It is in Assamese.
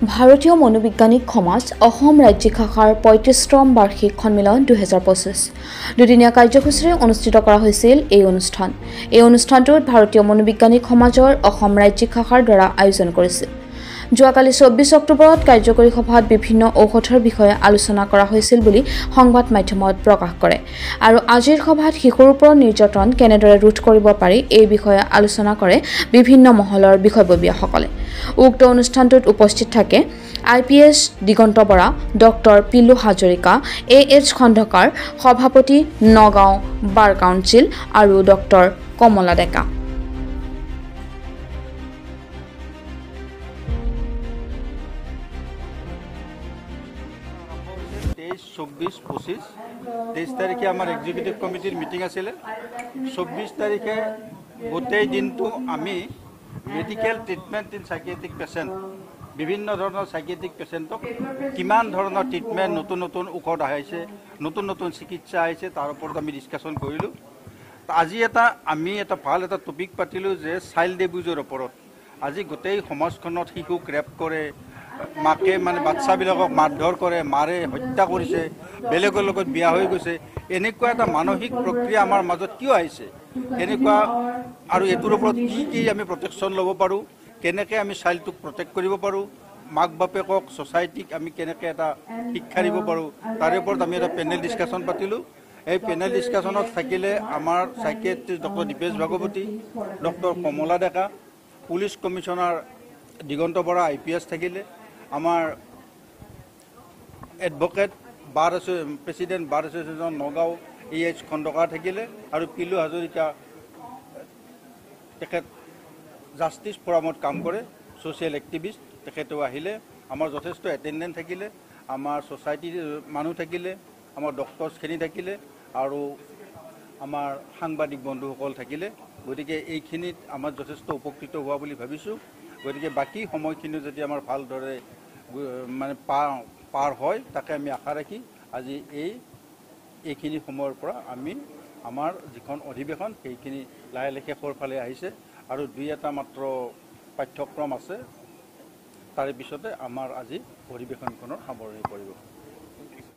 ভাৰতীয় মনোবিজ্ঞানিক সমাজ অসম ৰাজ্যিক শাখাৰ ৩৫তম বাৰ্ষিক সন্মিলন ২০২৫ দুদিনীয়া কাৰ্যসূচীৰে অনুষ্ঠিত কৰা হৈছিল। এই অনুষ্ঠানটোত ভাৰতীয় মনোবিজ্ঞানিক সমাজৰ অসম ৰাজ্যিক শাখাৰ দ্বাৰা আয়োজন কৰিছিল। যোৱাকালি ২৪ অক্টোবৰত কাৰ্যকৰী সভাত বিভিন্ন ঔষধৰ বিষয়ে আলোচনা কৰা হৈছিল বুলি সংবাদ মাধ্যমত প্ৰকাশ কৰে আৰু আজিৰ সভাত শিশুৰ ওপৰত নিৰ্যাতন কেনেদৰে ৰোধ কৰিব পাৰি এই বিষয়ে আলোচনা কৰে বিভিন্ন মহলৰ বিষয়ববীয়াসকলে। উক্ত অনুষ্ঠানটোত উপস্থিত থাকে IPS Diganta Bora, doctor পিলু Hazarika, AH Khondokar, সভাপতি নগাঁও বাৰ কাউন্সিল আৰু ডক্টৰ কমলা ডেকা। 23 তাৰিখে আমাৰ এক্সিকিউটিভ কমিটিৰ মিটিং আছিলে। 24 তাৰিখে গোটেই দিনটো আমি মেডিকেল ট্ৰিটমেণ্ট ইন সাইকিয়াট্ৰিক পেচেণ্ট, বিভিন্ন ধৰণৰ সাইকিয়াট্ৰিক পেচেণ্টক কিমান ধৰণৰ ট্ৰিটমেণ্ট, নতুন নতুন ঔষধ আহিছে, নতুন নতুন চিকিৎসা আহিছে, তাৰ ওপৰত আমি ডিছকাশ্যন কৰিলোঁ। আজি আমি এটা ভাল টপিক পাতিলোঁ যে চাইল্ড এবিউজৰ ওপৰত। আজি গোটেই সমাজখনত শিশুক ৰেপ কৰে, মাকে বাচ্চাবিলাকক মাৰধৰ কৰে, মাৰে হত্যা কৰিছে, বেলেগৰ লগত বিয়া হৈ গৈছে। এনেকুৱা এটা মানসিক প্ৰক্ৰিয়া আমাৰ মাজত কিয় আহিছে, এনেকুৱা আৰু এইটোৰ ওপৰত কি আমি প্ৰটেকশ্যন ল'ব পাৰোঁ, কেনেকৈ আমি চাইল্ডটোক প্ৰটেক্ট কৰিব পাৰোঁ, মাক বাপেকক, ছ'চাইটিক আমি কেনেকৈ এটা শিক্ষা দিব পাৰোঁ, তাৰে ওপৰত আমি এটা পেনেল ডিছকাশ্যন পাতিলোঁ। এই পেনেল ডিছকাশ্যনত থাকিলে আমাৰ সাইকিয়াট্ৰিষ্ট ডক্টৰ দীপেশ ভাগৱতী, ডক্টৰ কমলা ডেকা, police commissioner Diganta Bora IPS থাকিলে, আমাৰ এডভকেট প্ৰেচিডেণ্ট বাৰ এছ'চিয়েশ্যন নগাঁও AH খণ্ডকাৰ থাকিলে আৰু পিলু হাজৰিকা, তেখেত জাষ্টিছ ফৰামত কাম কৰে, ছ'চিয়েল এক্টিভিষ্ট, তেখেতেও আহিলে। আমাৰ যথেষ্ট এটেণ্ডেণ্ট থাকিলে, আমাৰ ছ'চাইটিৰ মানুহ থাকিলে, আমাৰ ডক্টৰছখিনি থাকিলে আৰু আমাৰ সাংবাদিক বন্ধুসকল থাকিলে। গতিকে এইখিনিত আমাৰ যথেষ্ট উপকৃত হোৱা বুলি ভাবিছোঁ। গতিকে বাকী সময়খিনি যদি আমাৰ ভালদৰে পাৰ হয়, তাকে আমি আশা ৰাখি আজি এইখিনি সময়ৰ পৰা আমি আমাৰ যিখন অধিৱেশন সেইখিনি লাহে লাহে শেষৰ ফালে আহিছে আৰু দুই এটা মাত্ৰ পাঠ্যক্ৰম আছে, তাৰে পিছতে আমাৰ আজি অধিৱেশনখনৰ সামৰণি পৰিব।